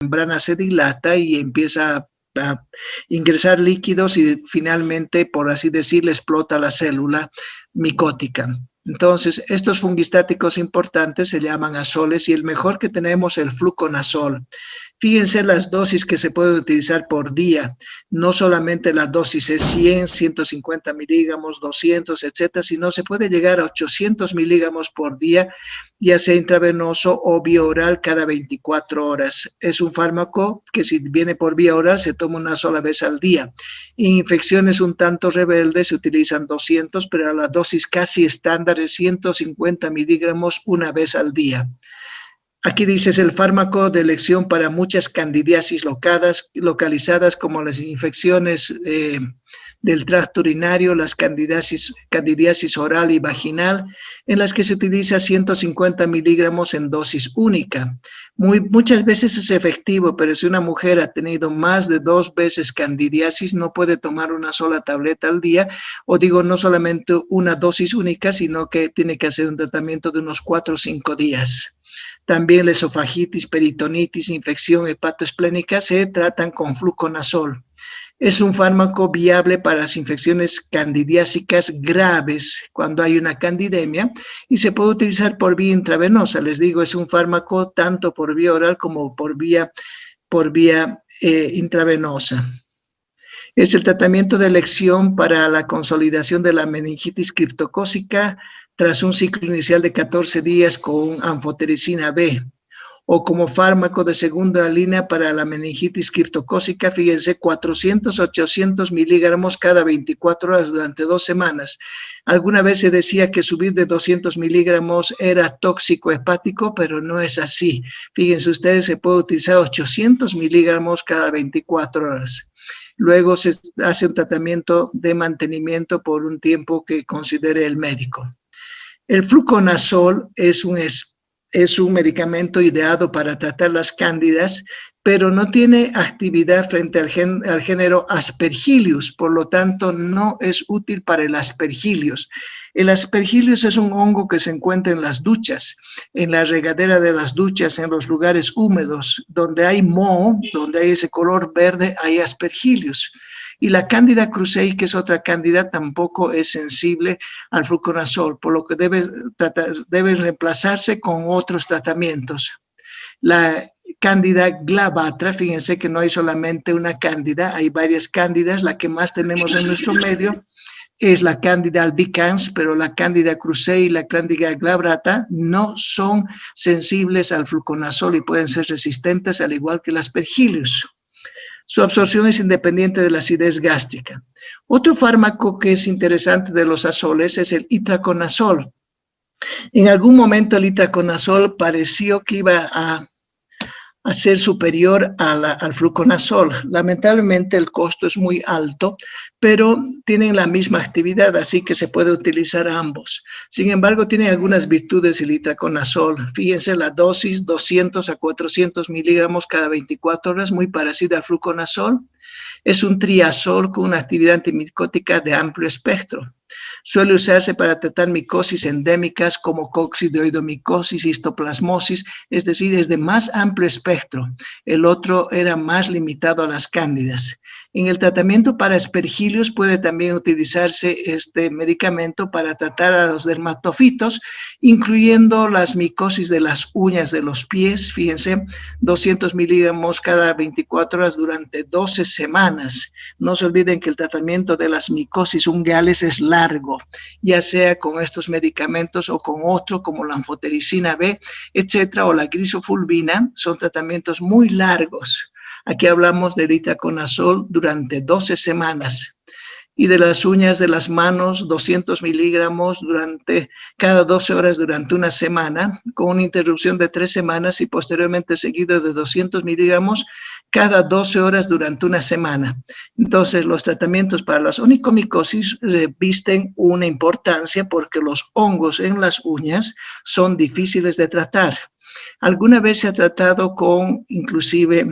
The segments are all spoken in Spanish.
membrana se dilata y empieza a ingresar líquidos y finalmente, por así decirlo, explota la célula micótica. Entonces, estos fungistáticos importantes se llaman azoles y el mejor que tenemos es el fluconazol. Fíjense las dosis que se puede utilizar por día. No solamente la dosis es 100, 150 miligramos, 200, etcétera, sino se puede llegar a 800 miligramos por día, ya sea intravenoso o vía oral cada 24 horas. Es un fármaco que si viene por vía oral se toma una sola vez al día. En infecciones un tanto rebeldes se utilizan 200, pero la dosis casi estándar es 150 miligramos una vez al día. Aquí dices el fármaco de elección para muchas candidiasis localizadas como las infecciones del tracto urinario, las candidiasis oral y vaginal, en las que se utiliza 150 miligramos en dosis única. Muchas veces es efectivo, pero si una mujer ha tenido más de 2 veces candidiasis, no puede tomar una sola tableta al día, o digo, no solamente una dosis única, sino que tiene que hacer un tratamiento de unos 4 o 5 días. También la esofagitis, peritonitis, infección hepatoesplénica se tratan con fluconazol. Es un fármaco viable para las infecciones candidiásicas graves cuando hay una candidemia y se puede utilizar por vía intravenosa. Les digo, es un fármaco tanto por vía oral como por vía intravenosa. Es el tratamiento de elección para la consolidación de la meningitis criptocócica tras un ciclo inicial de 14 días con anfotericina B, o como fármaco de segunda línea para la meningitis criptocócica, fíjense, 400, 800 miligramos cada 24 horas durante 2 semanas. Alguna vez se decía que subir de 200 miligramos era tóxico hepático, pero no es así. Fíjense ustedes, se puede utilizar 800 miligramos cada 24 horas. Luego se hace un tratamiento de mantenimiento por un tiempo que considere el médico. El fluconazol es un medicamento ideado para tratar las cándidas, pero no tiene actividad frente al género Aspergillus, por lo tanto no es útil para el Aspergillus. El Aspergillus es un hongo que se encuentra en las duchas, en la regadera de las duchas, en los lugares húmedos, donde hay moho, donde hay ese color verde, hay Aspergillus. Y la Candida krusei, que es otra cándida, tampoco es sensible al fluconazol, por lo que debe reemplazarse con otros tratamientos. La Candida glavatra, fíjense que no hay solamente una cándida, hay varias cándidas. La que más tenemos en nuestro medio es la Candida albicans, pero la Candida krusei y la Candida glabrata no son sensibles al fluconazol y pueden ser resistentes, al igual que el Aspergillus. Su absorción es independiente de la acidez gástrica. Otro fármaco que es interesante de los azoles es el itraconazol. En algún momento el itraconazol pareció que iba a ser superior al fluconazol. Lamentablemente el costo es muy alto, pero tienen la misma actividad, así que se puede utilizar ambos. Sin embargo, tiene algunas virtudes el itraconazol. Fíjense la dosis, 200 a 400 miligramos cada 24 horas, muy parecida al fluconazol. Es un triazol con una actividad antimicótica de amplio espectro. Suele usarse para tratar micosis endémicas como coccidioidomicosis, histoplasmosis, es decir, es de más amplio espectro. El otro era más limitado a las cándidas. En el tratamiento para Aspergillus puede también utilizarse este medicamento para tratar a los dermatofitos, incluyendo las micosis de las uñas de los pies. Fíjense, 200 miligramos cada 24 horas durante 12 semanas. No se olviden que el tratamiento de las micosis ungueales es largo, ya sea con estos medicamentos o con otro como la anfotericina B, etcétera, o la grisofulvina. Son tratamientos muy largos. Aquí hablamos de itraconazol durante 12 semanas. Y de las uñas de las manos, 200 miligramos cada 12 horas durante una semana, con una interrupción de 3 semanas y posteriormente seguido de 200 miligramos cada 12 horas durante una semana. Entonces, los tratamientos para las onicomicosis revisten una importancia porque los hongos en las uñas son difíciles de tratar. Alguna vez se ha tratado con inclusive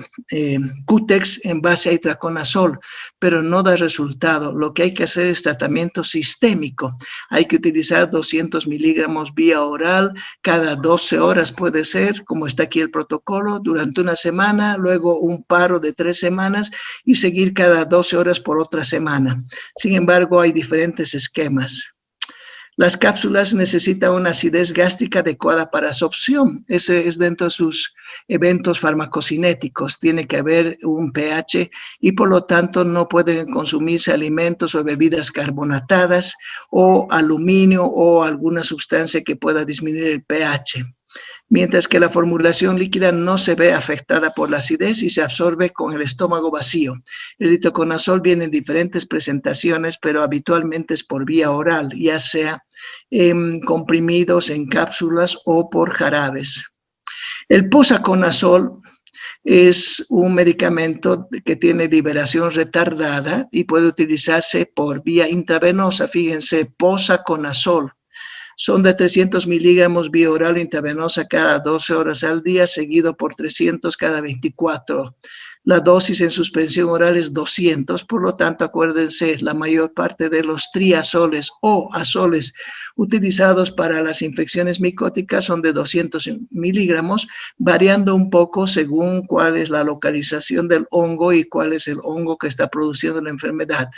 Cutex en base a itraconazol, pero no da resultado. Lo que hay que hacer es tratamiento sistémico. Hay que utilizar 200 miligramos vía oral cada 12 horas puede ser, como está aquí el protocolo, durante una semana, luego un paro de 3 semanas y seguir cada 12 horas por otra semana. Sin embargo, hay diferentes esquemas. Las cápsulas necesitan una acidez gástrica adecuada para absorción. Ese es dentro de sus eventos farmacocinéticos. Tiene que haber un pH y por lo tanto no pueden consumirse alimentos o bebidas carbonatadas o aluminio o alguna sustancia que pueda disminuir el pH. Mientras que la formulación líquida no se ve afectada por la acidez y se absorbe con el estómago vacío. El itraconazol viene en diferentes presentaciones, pero habitualmente es por vía oral, ya sea en comprimidos, en cápsulas o por jarabes. El posaconazol es un medicamento que tiene liberación retardada y puede utilizarse por vía intravenosa. Fíjense, posaconazol. Son de 300 miligramos vía oral intravenosa cada 12 horas al día, seguido por 300 cada 24. La dosis en suspensión oral es 200, por lo tanto, acuérdense, la mayor parte de los triazoles o azoles utilizados para las infecciones micóticas son de 200 miligramos, variando un poco según cuál es la localización del hongo y cuál es el hongo que está produciendo la enfermedad.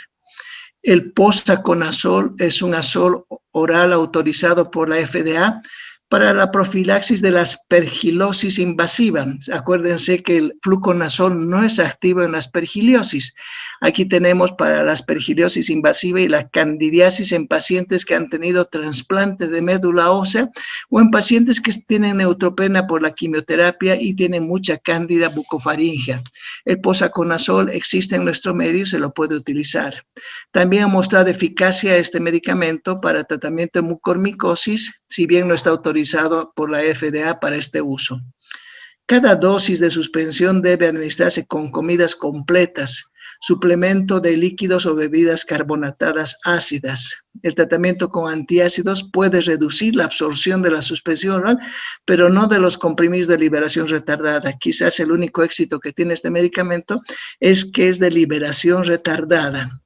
El posaconazol es un azol oral autorizado por la FDA para la profilaxis de la aspergilosis invasiva. Acuérdense que el fluconazol no es activo en la aspergiliosis. Aquí tenemos para la aspergiliosis invasiva y la candidiasis en pacientes que han tenido trasplante de médula ósea o en pacientes que tienen neutropenia por la quimioterapia y tienen mucha cándida bucofaringea. El posaconazol existe en nuestro medio y se lo puede utilizar. También ha mostrado eficacia este medicamento para tratamiento de mucormicosis, si bien no está autorizado por la FDA para este uso. Cada dosis de suspensión debe administrarse con comidas completas, suplemento de líquidos o bebidas carbonatadas ácidas. El tratamiento con antiácidos puede reducir la absorción de la suspensión oral, pero no de los comprimidos de liberación retardada. Quizás el único éxito que tiene este medicamento es que es de liberación retardada.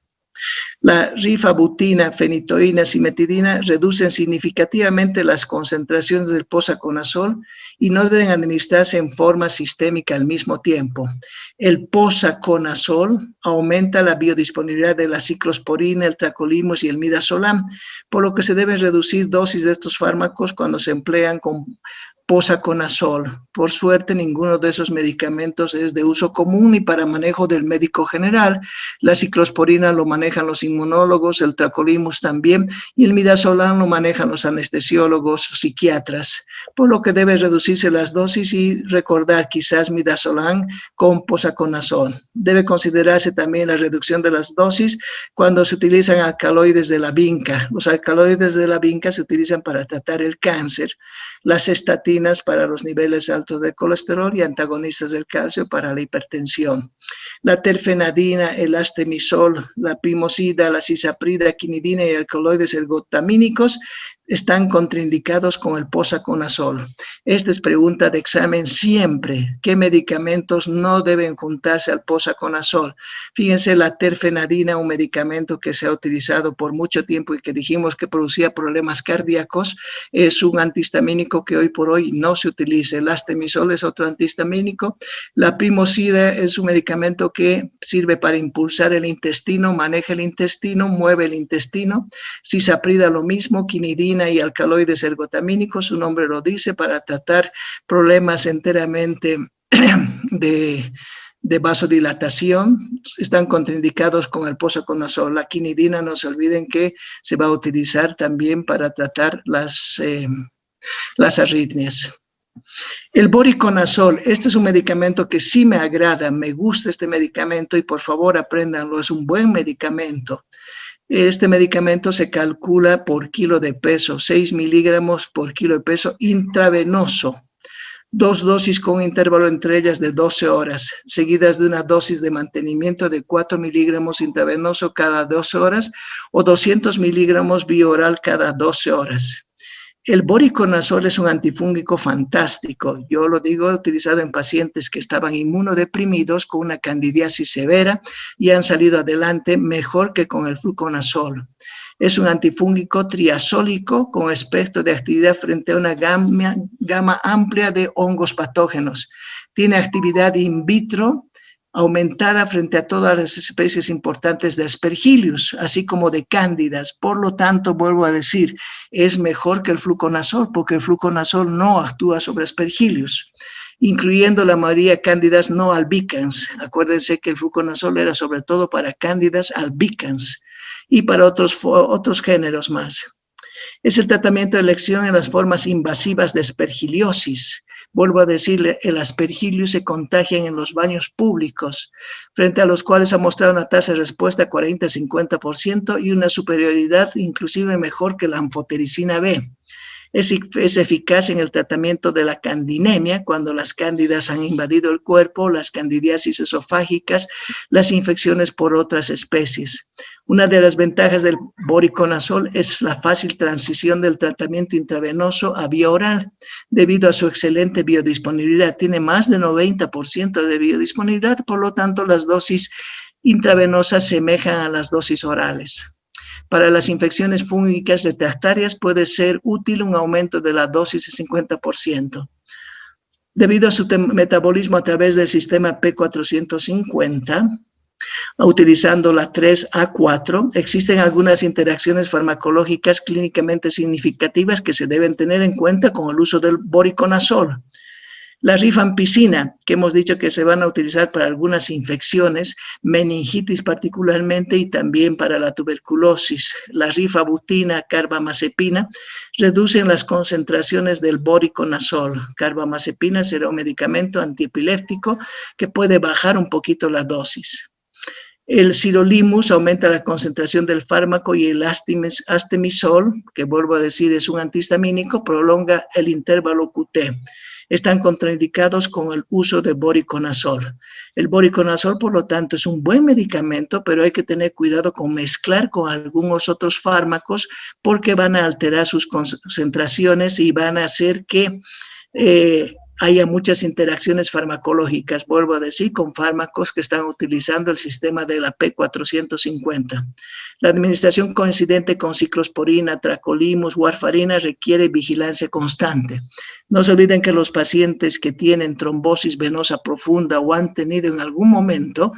La rifabutina, fenitoína, cimetidina reducen significativamente las concentraciones del posaconazol y no deben administrarse en forma sistémica al mismo tiempo. El posaconazol aumenta la biodisponibilidad de la ciclosporina, el tacrolimus y el midazolam, por lo que se deben reducir dosis de estos fármacos cuando se emplean con posaconazol. Por suerte, ninguno de esos medicamentos es de uso común ni para manejo del médico general. La ciclosporina lo manejan los inmunólogos, el tacrolimus también, y el midazolam lo manejan los anestesiólogos, psiquiatras, por lo que debe reducirse las dosis y recordar quizás midazolam con posaconazol. Debe considerarse también la reducción de las dosis cuando se utilizan alcaloides de la vinca. Los alcaloides de la vinca se utilizan para tratar el cáncer, las estatinas para los niveles altos de colesterol y antagonistas del calcio para la hipertensión. La terfenadina, el astemisol, la primosida, la cisaprida, quinidina y alcaloides ergotamínicos están contraindicados con el posaconazol. Esta es pregunta de examen siempre. ¿Qué medicamentos no deben juntarse al posaconazol? Fíjense, la terfenadina, un medicamento que se ha utilizado por mucho tiempo y que dijimos que producía problemas cardíacos, es un antihistamínico que hoy por hoy no se utiliza. El astemisol es otro antihistamínico. La primosida es un medicamento que sirve para impulsar el intestino, maneja el intestino, mueve el intestino. Cisaprida lo mismo, quinidina y alcaloides ergotamínicos, su nombre lo dice, para tratar problemas enteramente de vasodilatación, están contraindicados con el posaconazol. La quinidina, no se olviden que se va a utilizar también para tratar las arritmias. El voriconazol, este es un medicamento que sí me agrada, me gusta este medicamento y por favor apréndanlo, es un buen medicamento. Este medicamento se calcula por kilo de peso, 6 miligramos por kilo de peso intravenoso. 2 dosis con intervalo entre ellas de 12 horas, seguidas de una dosis de mantenimiento de 4 miligramos intravenoso cada 12 horas o 200 miligramos vía oral cada 12 horas. El voriconazol es un antifúngico fantástico. Yo lo digo, he utilizado en pacientes que estaban inmunodeprimidos con una candidiasis severa y han salido adelante mejor que con el fluconazol. Es un antifúngico triazólico con espectro de actividad frente a una gama amplia de hongos patógenos. Tiene actividad in vitro aumentada frente a todas las especies importantes de Aspergillus, así como de cándidas. Por lo tanto, vuelvo a decir, es mejor que el fluconazol, porque el fluconazol no actúa sobre Aspergillus, incluyendo la mayoría cándidas no albicans. Acuérdense que el fluconazol era sobre todo para cándidas albicans y para otros géneros más. Es el tratamiento de elección en las formas invasivas de aspergillosis. Vuelvo a decirle, el aspergillus se contagia en los baños públicos, frente a los cuales ha mostrado una tasa de respuesta 40-50% y una superioridad inclusive mejor que la anfotericina B. Es eficaz en el tratamiento de la candinemia, cuando las cándidas han invadido el cuerpo, las candidiasis esofágicas, las infecciones por otras especies. Una de las ventajas del voriconazol es la fácil transición del tratamiento intravenoso a vía oral, debido a su excelente biodisponibilidad. Tiene más de 90% de biodisponibilidad, por lo tanto las dosis intravenosas semejan a las dosis orales. Para las infecciones fúngicas refractarias puede ser útil un aumento de la dosis de 50%. Debido a su metabolismo a través del sistema P450, utilizando la 3A4, existen algunas interacciones farmacológicas clínicamente significativas que se deben tener en cuenta con el uso del voriconazol. La rifampicina, que hemos dicho que se van a utilizar para algunas infecciones, meningitis particularmente y también para la tuberculosis. La rifabutina, carbamazepina, reducen las concentraciones del voriconazol. Carbamazepina será un medicamento antiepiléptico que puede bajar un poquito la dosis. El sirolimus aumenta la concentración del fármaco y el astemisol, que vuelvo a decir es un antihistamínico, prolonga el intervalo QT. Están contraindicados con el uso de voriconazol. El voriconazol, por lo tanto, es un buen medicamento, pero hay que tener cuidado con mezclar con algunos otros fármacos porque van a alterar sus concentraciones y van a hacer que haya muchas interacciones farmacológicas, vuelvo a decir, con fármacos que están utilizando el sistema de la P450. La administración coincidente con ciclosporina, tracolimus, warfarina requiere vigilancia constante. No se olviden que los pacientes que tienen trombosis venosa profunda o han tenido en algún momento,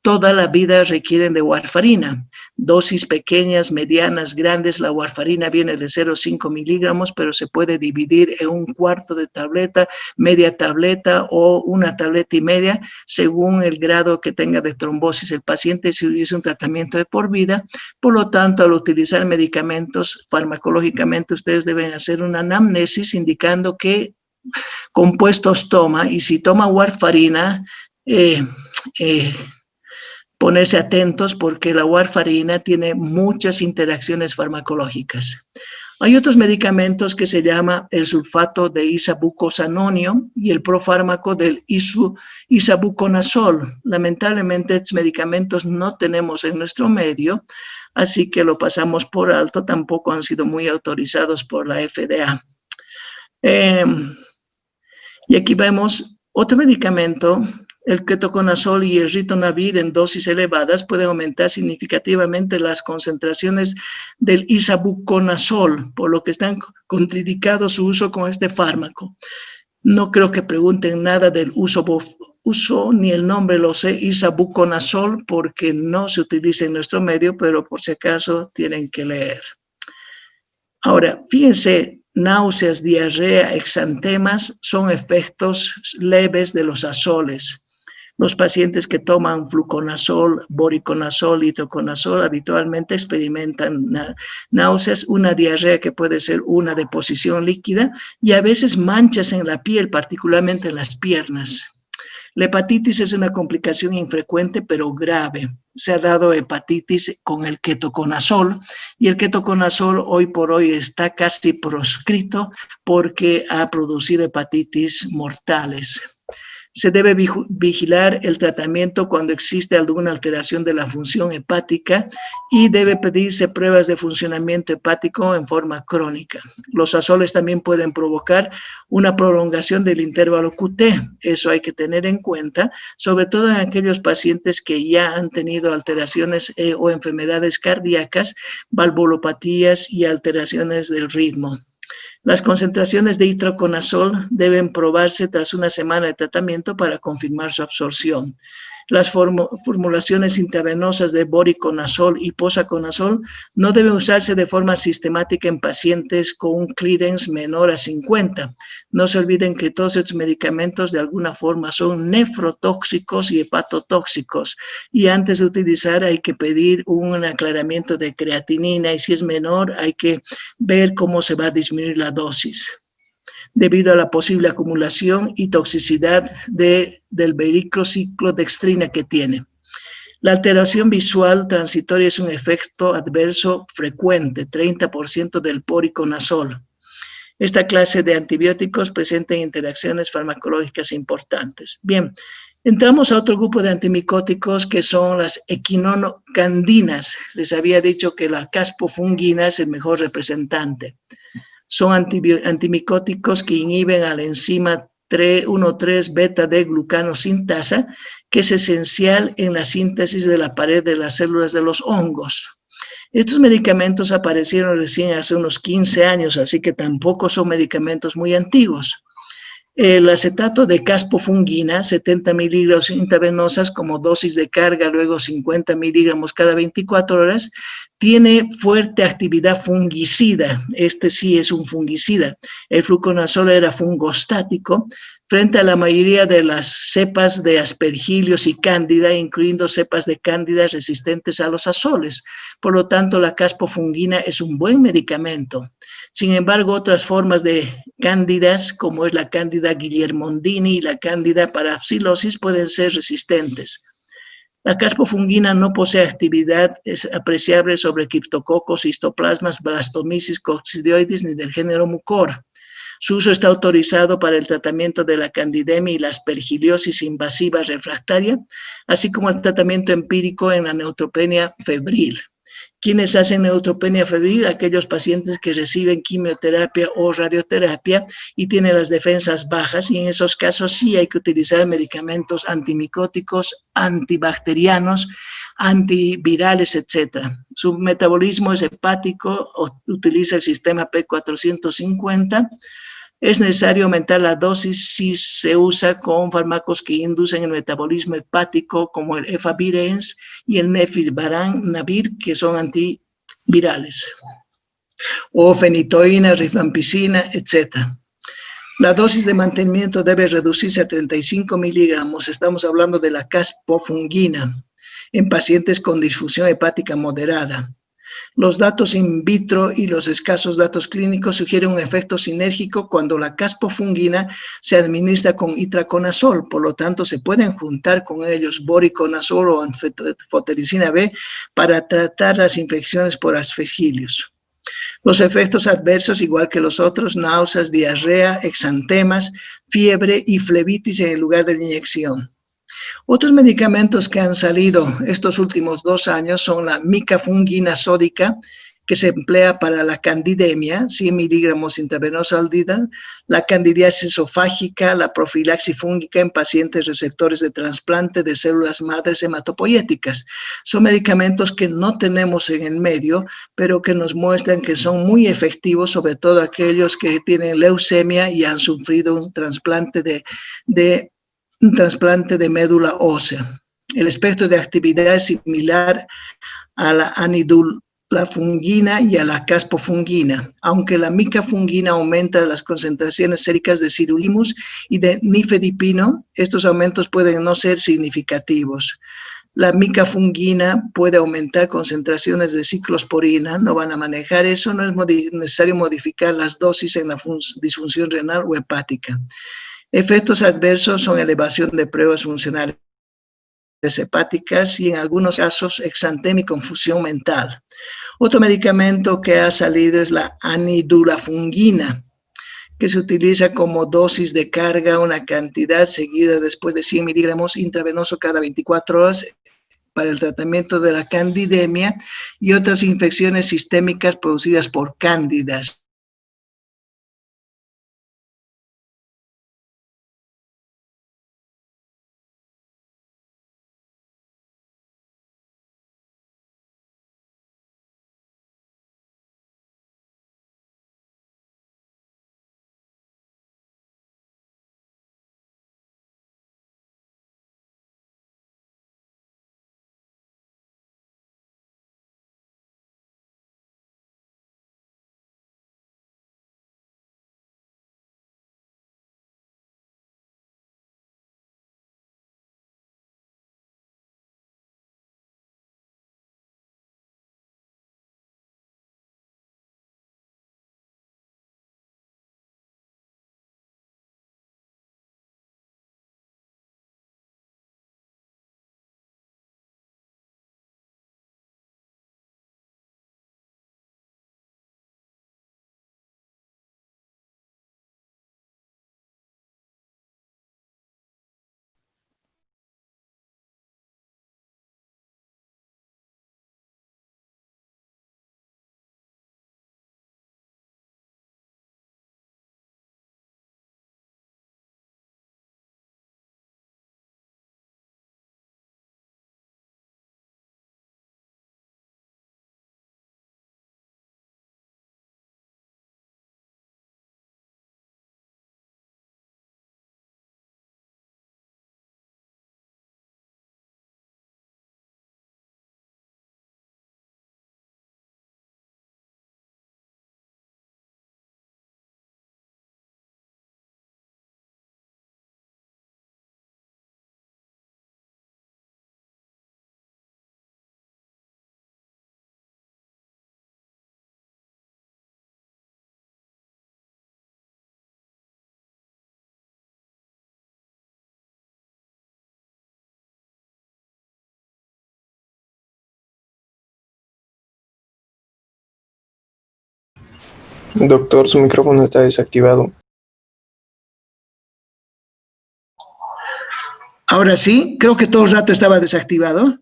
toda la vida requieren de warfarina. Dosis pequeñas, medianas, grandes, la warfarina viene de 0,5 miligramos, pero se puede dividir en un cuarto de tableta, media tableta o una tableta y media, según el grado que tenga de trombosis el paciente, si hubiese un tratamiento de por vida. Por lo tanto, al utilizar medicamentos farmacológicamente, ustedes deben hacer una anamnesis indicando qué compuestos toma, y si toma warfarina, ponerse atentos porque la warfarina tiene muchas interacciones farmacológicas. Hay otros medicamentos que se llama el sulfato de isabucosanonio y el profármaco del isabuconazol. Lamentablemente, estos medicamentos no tenemos en nuestro medio, así que lo pasamos por alto, tampoco han sido muy autorizados por la FDA. Y aquí vemos otro medicamento. El ketoconazol y el ritonavir en dosis elevadas pueden aumentar significativamente las concentraciones del isabuconazol, por lo que están contraindicados su uso con este fármaco. No creo que pregunten nada del uso ni el nombre lo sé, isabuconazol, porque no se utiliza en nuestro medio, pero por si acaso tienen que leer. Ahora, fíjense, náuseas, diarrea, exantemas son efectos leves de los azoles. Los pacientes que toman fluconazol, voriconazol y toconazol habitualmente experimentan náuseas, una diarrea que puede ser una deposición líquida y a veces manchas en la piel, particularmente en las piernas. La hepatitis es una complicación infrecuente pero grave. Se ha dado hepatitis con el ketoconazol y el ketoconazol hoy por hoy está casi proscrito porque ha producido hepatitis mortales. Se debe vigilar el tratamiento cuando existe alguna alteración de la función hepática y debe pedirse pruebas de funcionamiento hepático en forma crónica. Los azoles también pueden provocar una prolongación del intervalo QT. Eso hay que tener en cuenta, sobre todo en aquellos pacientes que ya han tenido alteraciones o enfermedades cardíacas, valvulopatías y alteraciones del ritmo. Las concentraciones de itraconazol deben probarse tras una semana de tratamiento para confirmar su absorción. Las formulaciones intravenosas de voriconazol y posaconazol no deben usarse de forma sistemática en pacientes con un clearance menor a 50. No se olviden que todos estos medicamentos de alguna forma son nefrotóxicos y hepatotóxicos, y antes de utilizar hay que pedir un aclaramiento de creatinina, y si es menor hay que ver cómo se va a disminuir la dosis debido a la posible acumulación y toxicidad del vericiclodextrina que tiene. La alteración visual transitoria es un efecto adverso frecuente, 30% del voriconazol. Esta clase de antibióticos presenta interacciones farmacológicas importantes. Bien, entramos a otro grupo de antimicóticos que son las equinocandinas. Les había dicho que la caspofungina es el mejor representante. Son antimicóticos que inhiben a la enzima 1,3-beta-D-glucanosintasa, que es esencial en la síntesis de la pared de las células de los hongos. Estos medicamentos aparecieron recién hace unos 15 años, así que tampoco son medicamentos muy antiguos. El acetato de caspofungina, 70 miligramos intravenosas como dosis de carga, luego 50 miligramos cada 24 horas, tiene fuerte actividad fungicida. Este sí es un fungicida. El fluconazol era fungostático frente a la mayoría de las cepas de aspergillos y cándida, incluyendo cepas de cándida resistentes a los azoles. Por lo tanto, la caspofungina es un buen medicamento. Sin embargo, otras formas de cándidas, como es la cándida guillermondini y la cándida parapsilosis, pueden ser resistentes. La caspofungina no posee actividad apreciable sobre criptococos, histoplasmas, blastomyces, coccidioides ni del género Mucor. Su uso está autorizado para el tratamiento de la candidemia y la aspergillosis invasiva refractaria, así como el tratamiento empírico en la neutropenia febril. ¿Quiénes hacen neutropenia febril? Aquellos pacientes que reciben quimioterapia o radioterapia y tienen las defensas bajas, y en esos casos sí hay que utilizar medicamentos antimicóticos, antibacterianos, antivirales, etc. Su metabolismo es hepático, utiliza el sistema P450. Es necesario aumentar la dosis si se usa con fármacos que inducen el metabolismo hepático, como el efavirenz y el nefilbaranavir, que son antivirales, o fenitoína, rifampicina, etc. La dosis de mantenimiento debe reducirse a 35 miligramos. Estamos hablando de la caspofungina en pacientes con disfunción hepática moderada. Los datos in vitro y los escasos datos clínicos sugieren un efecto sinérgico cuando la caspofungina se administra con itraconazol, por lo tanto se pueden juntar con ellos voriconazol o anfotericina B para tratar las infecciones por aspergillos. Los efectos adversos, igual que los otros, náuseas, diarrea, exantemas, fiebre y flebitis en el lugar de la inyección. Otros medicamentos que han salido estos últimos 2 años son la micafungina sódica, que se emplea para la candidemia, 100 miligramos intravenosa al día, la candidiasis esofágica, la profilaxis fúngica en pacientes receptores de trasplante de células madres hematopoyéticas. Son medicamentos que no tenemos en el medio, pero que nos muestran que son muy efectivos, sobre todo aquellos que tienen leucemia y han sufrido un trasplante de médula ósea. El espectro de actividad es similar a la anidulafungina y a la caspofungina, aunque la micafungina aumenta las concentraciones séricas de sirolimus y de nifedipino. Estos aumentos pueden no ser significativos. La micafungina puede aumentar concentraciones de ciclosporina, no van a manejar eso, no es necesario modificar las dosis en la disfunción renal o hepática. Efectos adversos son elevación de pruebas funcionales hepáticas y en algunos casos exantemia y confusión mental. Otro medicamento que ha salido es la anidulafungina. que se utiliza como dosis de carga, una cantidad seguida después de 100 miligramos intravenoso cada 24 horas para el tratamiento de la candidemia y otras infecciones sistémicas producidas por cándidas. Doctor, su micrófono está desactivado. Ahora sí, creo que todo el rato estaba desactivado.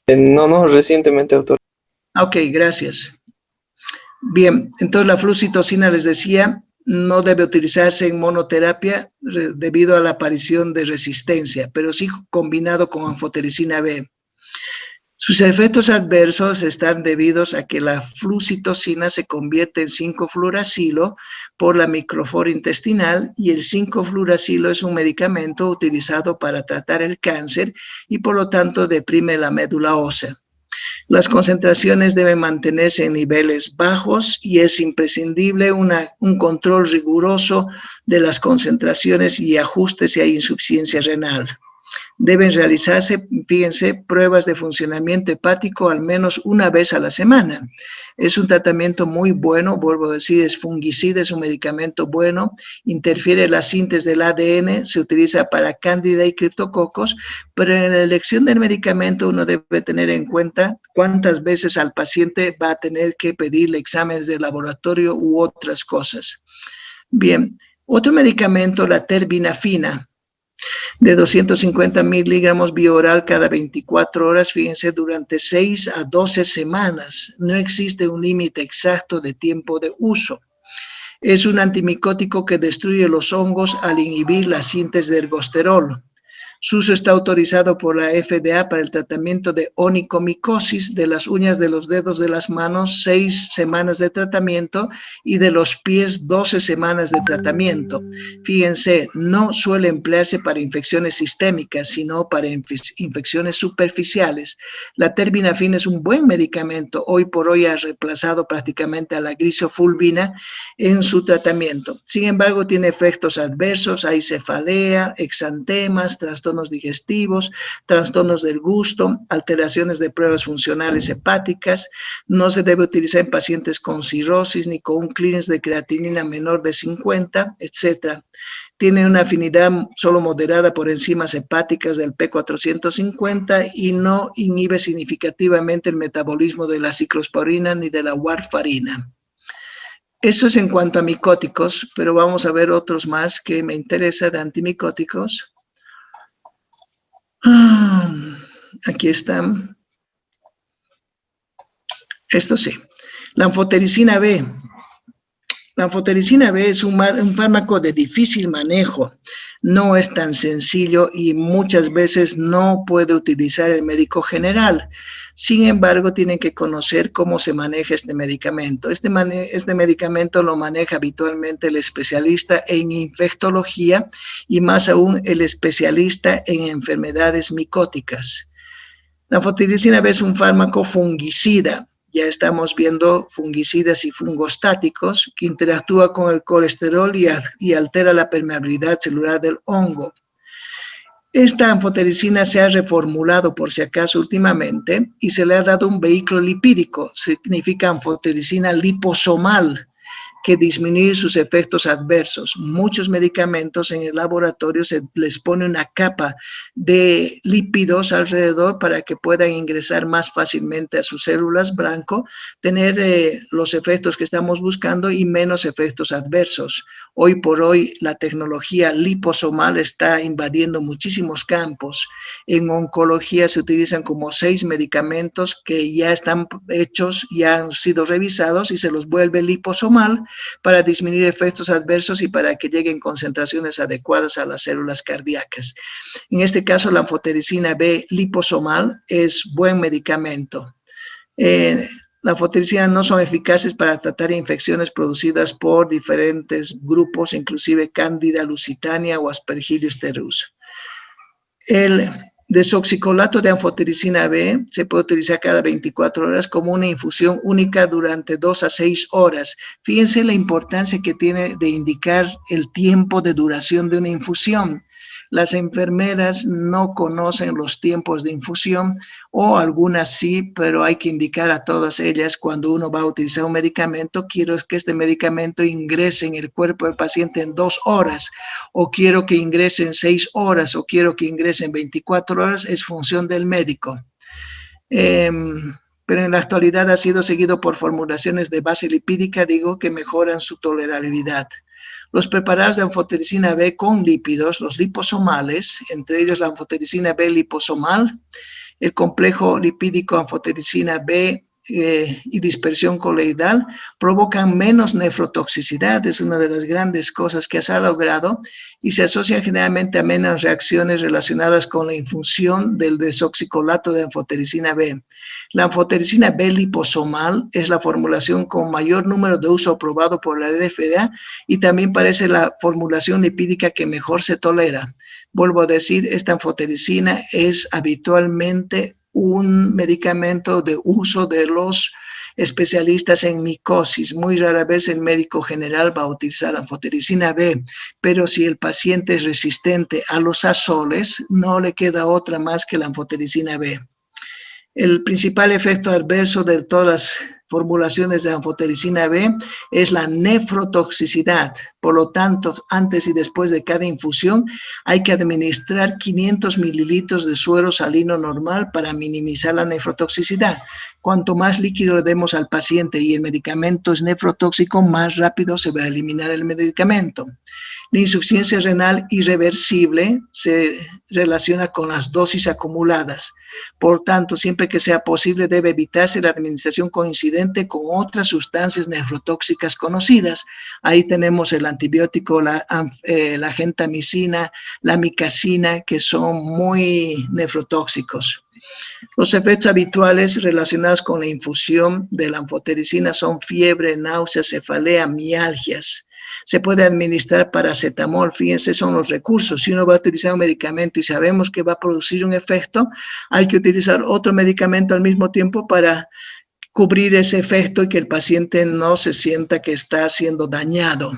No, recientemente, doctor. Ok, gracias. Bien, entonces la flucitocina, les decía, no debe utilizarse en monoterapia debido a la aparición de resistencia, pero sí combinado con anfotericina B. Sus efectos adversos están debidos a que la flucitocina se convierte en 5-fluoracilo por la microflora intestinal y el 5-fluoracilo es un medicamento utilizado para tratar el cáncer y por lo tanto deprime la médula ósea. Las concentraciones deben mantenerse en niveles bajos y es imprescindible un control riguroso de las concentraciones y ajustes si hay insuficiencia renal. Deben realizarse, fíjense, pruebas de funcionamiento hepático al menos una vez a la semana. Es un tratamiento muy bueno, vuelvo a decir, es fungicida, es un medicamento bueno, interfiere en la síntesis del ADN, se utiliza para cándida y criptococos, pero en la elección del medicamento uno debe tener en cuenta cuántas veces al paciente va a tener que pedirle exámenes de laboratorio u otras cosas. Bien, otro medicamento, la terbinafina, de 250 miligramos bioral cada 24 horas, fíjense, durante 6 a 12 semanas. No existe un límite exacto de tiempo de uso. Es un antimicótico que destruye los hongos al inhibir la síntesis de ergosterol. Su uso está autorizado por la FDA para el tratamiento de onicomicosis de las uñas de los dedos de las manos, 6 semanas de tratamiento, y de los pies, 12 semanas de tratamiento. Fíjense, no suele emplearse para infecciones sistémicas, sino para infecciones superficiales. La terbinafina es un buen medicamento. Hoy por hoy ha reemplazado prácticamente a la grisofulvina en su tratamiento. Sin embargo, tiene efectos adversos, hay cefalea, exantemas, trastornos digestivos, trastornos del gusto, alteraciones de pruebas funcionales hepáticas. No se debe utilizar en pacientes con cirrosis ni con un clearance de creatinina menor de 50, etc. Tiene una afinidad solo moderada por enzimas hepáticas del P450 y no inhibe significativamente el metabolismo de la ciclosporina ni de la warfarina. Eso es en cuanto a micóticos, pero vamos a ver otros más que me interesa de antimicóticos. Aquí están. Esto sí. La anfotericina B. La anfotericina B es un fármaco de difícil manejo. No es tan sencillo y muchas veces no puede utilizar el médico general. Sin embargo, tienen que conocer cómo se maneja este medicamento. Este medicamento lo maneja habitualmente el especialista en infectología y más aún el especialista en enfermedades micóticas. La anfotericina B es un fármaco fungicida. Ya estamos viendo fungicidas y fungostáticos que interactúan con el colesterol y altera la permeabilidad celular del hongo. Esta anfotericina se ha reformulado por si acaso últimamente y se le ha dado un vehículo lipídico, significa anfotericina liposomal, que disminuye sus efectos adversos. Muchos medicamentos en el laboratorio se les pone una capa de lípidos alrededor para que puedan ingresar más fácilmente a sus células blanco, tener los efectos que estamos buscando y menos efectos adversos. Hoy por hoy la tecnología liposomal está invadiendo muchísimos campos. En oncología se utilizan como 6 medicamentos que ya están hechos, ya han sido revisados y se los vuelve liposomal para disminuir efectos adversos y para que lleguen concentraciones adecuadas a las células cardíacas. En este caso, la anfotericina B liposomal es buen medicamento. La anfotericina no son eficaces para tratar infecciones producidas por diferentes grupos, inclusive Candida lusitania o Aspergillus terus. El desoxicolato de anfotericina B se puede utilizar cada 24 horas como una infusión única durante 2 a 6 horas. Fíjense la importancia que tiene de indicar el tiempo de duración de una infusión. Las enfermeras no conocen los tiempos de infusión o algunas sí, pero hay que indicar a todas ellas cuando uno va a utilizar un medicamento, quiero que este medicamento ingrese en el cuerpo del paciente en 2 horas o quiero que ingrese en 6 horas o quiero que ingrese en 24 horas, es función del médico. Pero en la actualidad ha sido seguido por formulaciones de base lipídica, digo, que mejoran su tolerabilidad. Los preparados de anfotericina B con lípidos, los liposomales, entre ellos la anfotericina B liposomal, el complejo lipídico anfotericina B y dispersión coloidal, provocan menos nefrotoxicidad, es una de las grandes cosas que se ha logrado, y se asocian generalmente a menos reacciones relacionadas con la infusión del desoxicolato de anfotericina B. La anfotericina B liposomal es la formulación con mayor número de uso aprobado por la FDA y también parece la formulación lipídica que mejor se tolera. Vuelvo a decir, esta anfotericina es habitualmente un medicamento de uso de los especialistas en micosis. Muy rara vez el médico general va a utilizar anfotericina B, pero si el paciente es resistente a los azoles, no le queda otra más que la anfotericina B. El principal efecto adverso de todas las formulaciones de anfotericina B es la nefrotoxicidad. Por lo tanto, antes y después de cada infusión hay que administrar 500 mililitros de suero salino normal para minimizar la nefrotoxicidad. Cuanto más líquido le demos al paciente y el medicamento es nefrotóxico, más rápido se va a eliminar el medicamento. La insuficiencia renal irreversible se relaciona con las dosis acumuladas. Por tanto, siempre que sea posible, debe evitarse la administración coincidente con otras sustancias nefrotóxicas conocidas. Ahí tenemos el antibiótico, la gentamicina, la micacina, que son muy nefrotóxicos. Los efectos habituales relacionados con la infusión de la anfotericina son fiebre, náuseas, cefalea, mialgias. Se puede administrar paracetamol, fíjense, son los recursos. Si uno va a utilizar un medicamento y sabemos que va a producir un efecto, hay que utilizar otro medicamento al mismo tiempo para cubrir ese efecto y que el paciente no se sienta que está siendo dañado.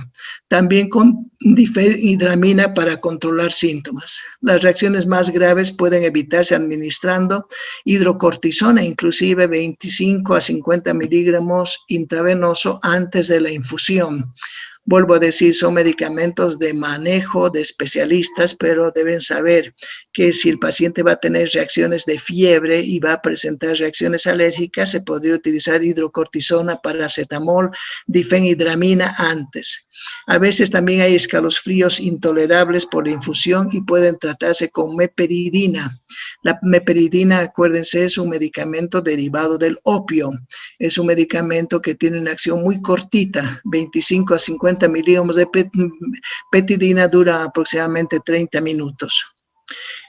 También con difenhidramina para controlar síntomas. Las reacciones más graves pueden evitarse administrando hidrocortisona, inclusive 25 a 50 miligramos intravenoso antes de la infusión. Vuelvo a decir, son medicamentos de manejo de especialistas, pero deben saber que si el paciente va a tener reacciones de fiebre y va a presentar reacciones alérgicas, se podría utilizar hidrocortisona, paracetamol, difenhidramina antes. A veces también hay escalofríos intolerables por la infusión y pueden tratarse con meperidina. La meperidina, acuérdense, es un medicamento derivado del opio. Es un medicamento que tiene una acción muy cortita, 25 a 50 miligramos de petidina, dura aproximadamente 30 minutos.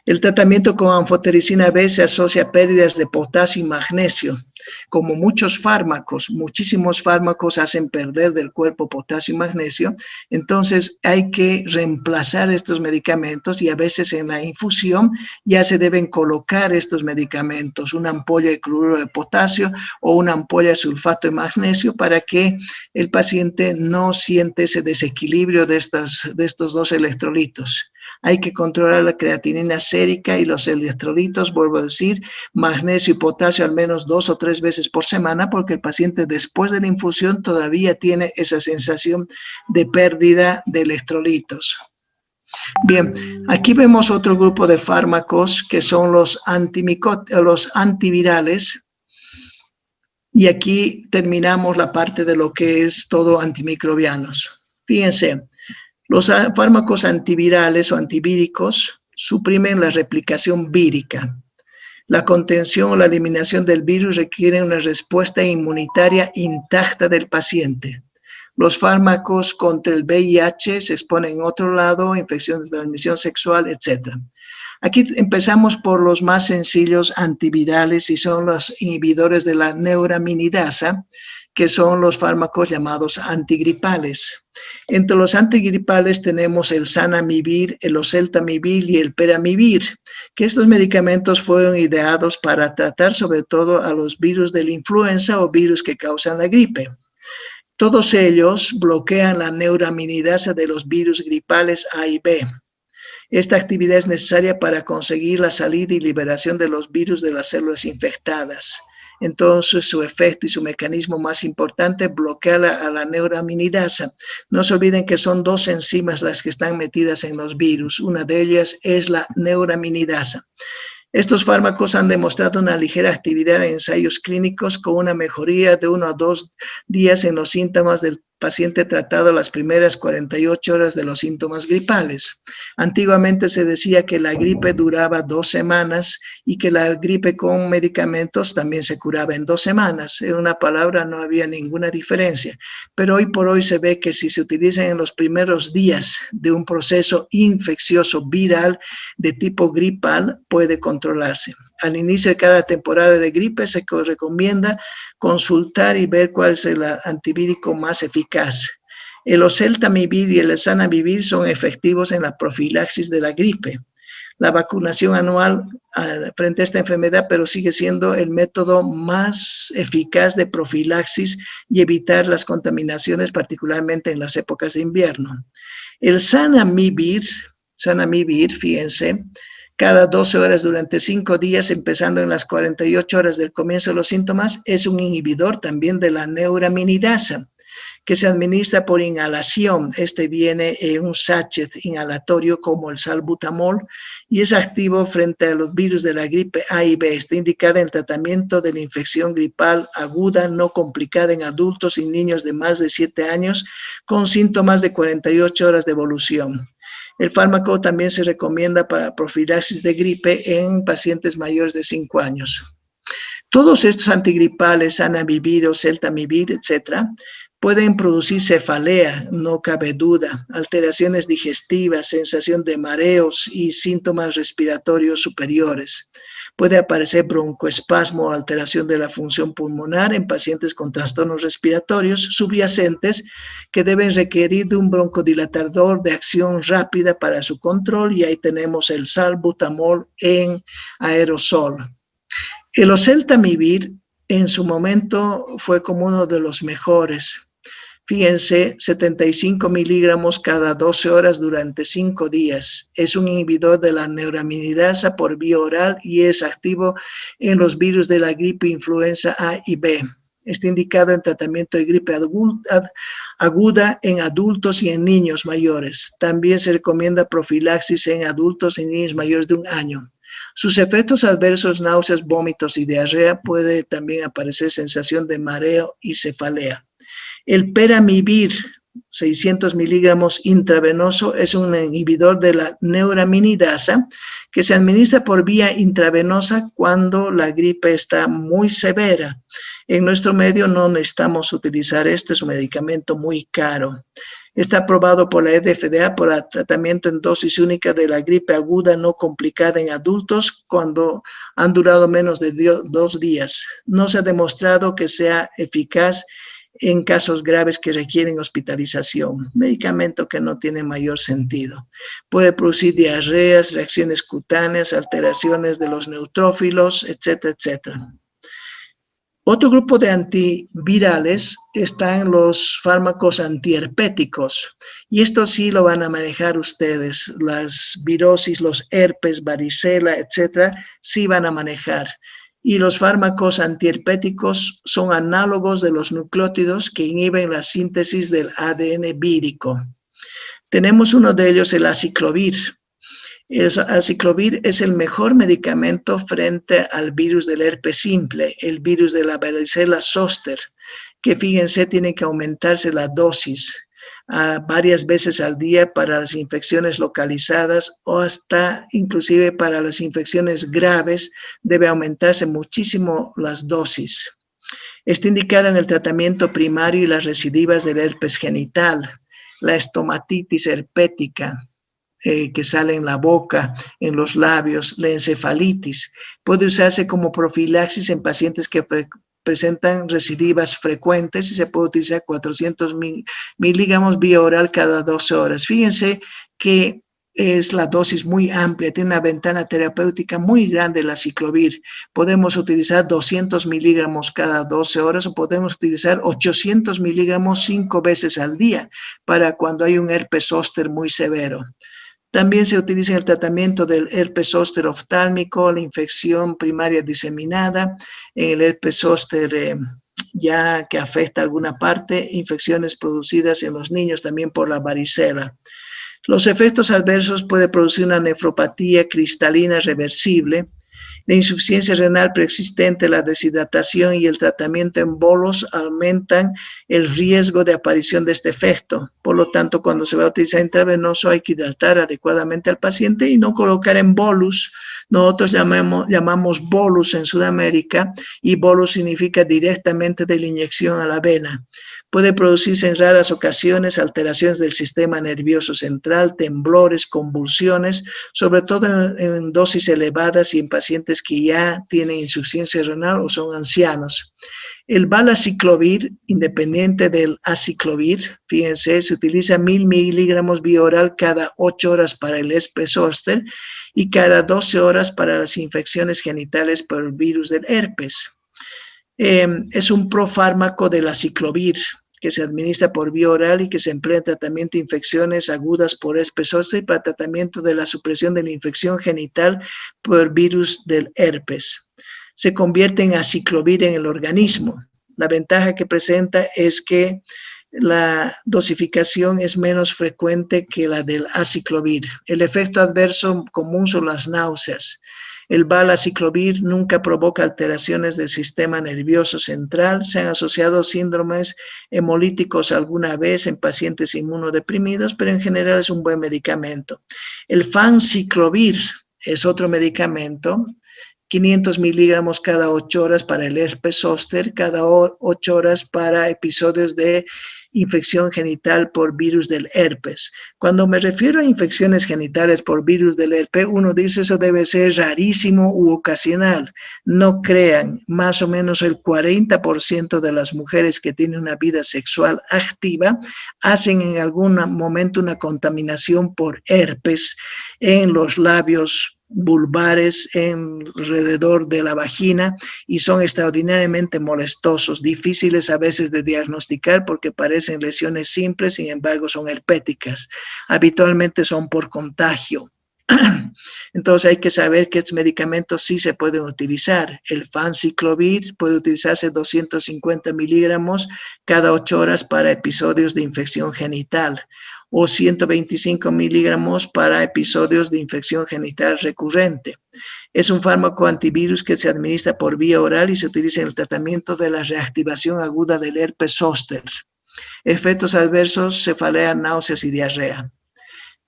El tratamiento con anfotericina B se asocia a pérdidas de potasio y magnesio. Como muchos fármacos, muchísimos fármacos hacen perder del cuerpo potasio y magnesio, entonces hay que reemplazar estos medicamentos y a veces en la infusión ya se deben colocar estos medicamentos, una ampolla de cloruro de potasio o una ampolla de sulfato de magnesio para que el paciente no siente ese desequilibrio de estos dos electrolitos. Hay que controlar la creatinina sérica y los electrolitos, vuelvo a decir, magnesio y potasio al menos 2 o 3 veces por semana, porque el paciente después de la infusión todavía tiene esa sensación de pérdida de electrolitos. Bien, aquí vemos otro grupo de fármacos que son los antivirales. Y aquí terminamos la parte de lo que es todo antimicrobianos. Fíjense. Los fármacos antivirales o antivíricos suprimen la replicación vírica. La contención o la eliminación del virus requiere una respuesta inmunitaria intacta del paciente. Los fármacos contra el VIH se exponen en otro lado, infección de transmisión sexual, etc. Aquí empezamos por los más sencillos antivirales y son los inhibidores de la neuraminidasa, que son los fármacos llamados antigripales. Entre los antigripales tenemos el Zanamivir, el Oseltamivir y el Peramivir, que estos medicamentos fueron ideados para tratar sobre todo a los virus de la influenza o virus que causan la gripe. Todos ellos bloquean la neuraminidasa de los virus gripales A y B. Esta actividad es necesaria para conseguir la salida y liberación de los virus de las células infectadas. Entonces, su efecto y su mecanismo más importante es bloquear a la neuraminidasa. No se olviden que son dos enzimas las que están metidas en los virus. Una de ellas es la neuraminidasa. Estos fármacos han demostrado una ligera actividad en ensayos clínicos con una mejoría de 1 a 2 días en los síntomas del paciente tratado las primeras 48 horas de los síntomas gripales. Antiguamente se decía que la gripe duraba 2 semanas y que la gripe con medicamentos también se curaba en 2 semanas. En una palabra, no había ninguna diferencia. Pero hoy por hoy se ve que si se utilizan en los primeros días de un proceso infeccioso viral de tipo gripal, puede controlarse. Al inicio de cada temporada de gripe se recomienda consultar y ver cuál es el antivírico más eficaz. El Oseltamivir y el Zanamivir son efectivos en la profilaxis de la gripe. La vacunación anual frente a esta enfermedad, pero sigue siendo el método más eficaz de profilaxis y evitar las contaminaciones, particularmente en las épocas de invierno. El Zanamivir, fíjense, cada 12 horas durante 5 días, empezando en las 48 horas del comienzo de los síntomas, es un inhibidor también de la neuraminidasa, que se administra por inhalación. Este viene en un sachet inhalatorio como el salbutamol y es activo frente a los virus de la gripe A y B. Está indicada en el tratamiento de la infección gripal aguda no complicada en adultos y niños de más de 7 años con síntomas de 48 horas de evolución. El fármaco también se recomienda para profilaxis de gripe en pacientes mayores de 5 años. Todos estos antigripales, Zanamivir, Oseltamivir, etc., pueden producir cefalea, no cabe duda, alteraciones digestivas, sensación de mareos y síntomas respiratorios superiores. Puede aparecer broncoespasmo o alteración de la función pulmonar en pacientes con trastornos respiratorios subyacentes que deben requerir de un broncodilatador de acción rápida para su control, y ahí tenemos el salbutamol en aerosol. El Oseltamivir en su momento fue como uno de los mejores. Fíjense, 75 miligramos cada 12 horas durante 5 días. Es un inhibidor de la neuraminidasa por vía oral y es activo en los virus de la gripe influenza A y B. Está indicado en tratamiento de gripe aguda en adultos y en niños mayores. También se recomienda profilaxis en adultos y niños mayores de 1 año. Sus efectos adversos, náuseas, vómitos y diarrea, puede también aparecer sensación de mareo y cefalea. El Peramivir, 600 miligramos intravenoso, es un inhibidor de la neuraminidasa que se administra por vía intravenosa cuando la gripe está muy severa. En nuestro medio no necesitamos utilizar este, es un medicamento muy caro. Está aprobado por la FDA para tratamiento en dosis única de la gripe aguda no complicada en adultos cuando han durado menos de 2 días. No se ha demostrado que sea eficaz en casos graves que requieren hospitalización, medicamento que no tiene mayor sentido. Puede producir diarreas, reacciones cutáneas, alteraciones de los neutrófilos, etcétera, etcétera. Otro grupo de antivirales están los fármacos antiherpéticos, y esto sí lo van a manejar ustedes, las virosis, los herpes, varicela, etcétera, sí van a manejar. Y los fármacos antiherpéticos son análogos de los nucleótidos que inhiben la síntesis del ADN vírico. Tenemos uno de ellos, el aciclovir. El aciclovir es el mejor medicamento frente al virus del herpes simple, el virus de la varicela zóster, que fíjense, tiene que aumentarse la dosis varias veces al día para las infecciones localizadas o hasta inclusive para las infecciones graves debe aumentarse muchísimo las dosis. Está indicado en el tratamiento primario y las recidivas del herpes genital, la estomatitis herpética, que sale en la boca, en los labios, la encefalitis. Puede usarse como profilaxis en pacientes que presentan recidivas frecuentes y se puede utilizar 400 miligramos vía oral cada 12 horas. Fíjense que es la dosis muy amplia, tiene una ventana terapéutica muy grande el aciclovir. Podemos utilizar 200 miligramos cada 12 horas o podemos utilizar 800 miligramos 5 veces al día para cuando hay un herpes zóster muy severo. También se utiliza en el tratamiento del herpes zóster oftálmico, la infección primaria diseminada, el herpes zóster ya que afecta alguna parte, infecciones producidas en los niños también por la varicela. Los efectos adversos pueden producir una nefropatía cristalina reversible, la insuficiencia renal preexistente, la deshidratación y el tratamiento en bolos aumentan el riesgo de aparición de este efecto. Por lo tanto, cuando se va a utilizar intravenoso hay que hidratar adecuadamente al paciente y no colocar en bolus. Nosotros llamamos bolus en Sudamérica y bolus significa directamente de la inyección a la vena. Puede producirse en raras ocasiones alteraciones del sistema nervioso central, temblores, convulsiones, sobre todo en dosis elevadas y en pacientes que ya tienen insuficiencia renal o son ancianos. El valaciclovir, independiente del aciclovir, fíjense, se utiliza 1000 miligramos vía oral cada 8 horas para el herpes zóster y cada 12 horas para las infecciones genitales por el virus del herpes. Es un profármaco del aciclovir que se administra por vía oral y que se emplea en tratamiento de infecciones agudas por herpes zóster y para tratamiento de la supresión de la infección genital por virus del herpes. Se convierte en aciclovir en el organismo. La ventaja que presenta es que la dosificación es menos frecuente que la del aciclovir. El efecto adverso común son las náuseas. El valaciclovir nunca provoca alteraciones del sistema nervioso central. Se han asociado síndromes hemolíticos alguna vez en pacientes inmunodeprimidos, pero en general es un buen medicamento. El fanciclovir es otro medicamento, 500 miligramos cada 8 horas para el herpes zóster, cada 8 horas para episodios de infección genital por virus del herpes. Cuando me refiero a infecciones genitales por virus del herpes, uno dice eso debe ser rarísimo u ocasional. No crean, más o menos el 40% de las mujeres que tienen una vida sexual activa hacen en algún momento una contaminación por herpes en los labios vulvares alrededor de la vagina y son extraordinariamente molestosos, difíciles a veces de diagnosticar porque parecen lesiones simples, sin embargo son herpéticas. Habitualmente son por contagio. Entonces hay que saber que estos medicamentos sí se pueden utilizar. El fanciclovir puede utilizarse 250 miligramos cada 8 horas para episodios de infección genital o 125 miligramos para episodios de infección genital recurrente. Es un fármaco antivirus que se administra por vía oral y se utiliza en el tratamiento de la reactivación aguda del herpes zóster. Efectos adversos, cefalea, náuseas y diarrea.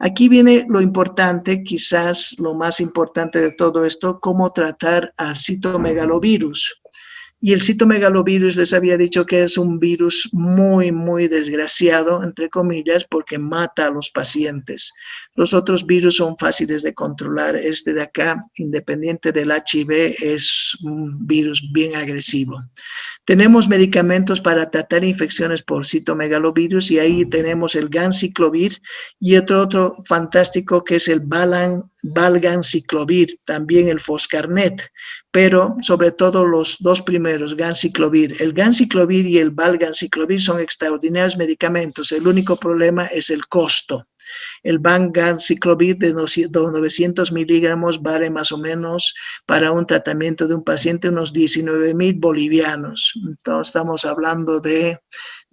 Aquí viene lo importante, quizás lo más importante de todo esto, cómo tratar al citomegalovirus. Y el citomegalovirus les había dicho que es un virus muy, muy desgraciado, entre comillas, porque mata a los pacientes. Los otros virus son fáciles de controlar. Este de acá, independiente del HIV, es un virus bien agresivo. Tenemos medicamentos para tratar infecciones por citomegalovirus y ahí tenemos el ganciclovir y otro fantástico que es el valganciclovir, también el foscarnet, pero sobre todo los dos primeros, ganciclovir. El ganciclovir y el valganciclovir son extraordinarios medicamentos. El único problema es el costo. El valganciclovir de 900 miligramos vale más o menos para un tratamiento de un paciente unos 19,000 bolivianos. Entonces estamos hablando de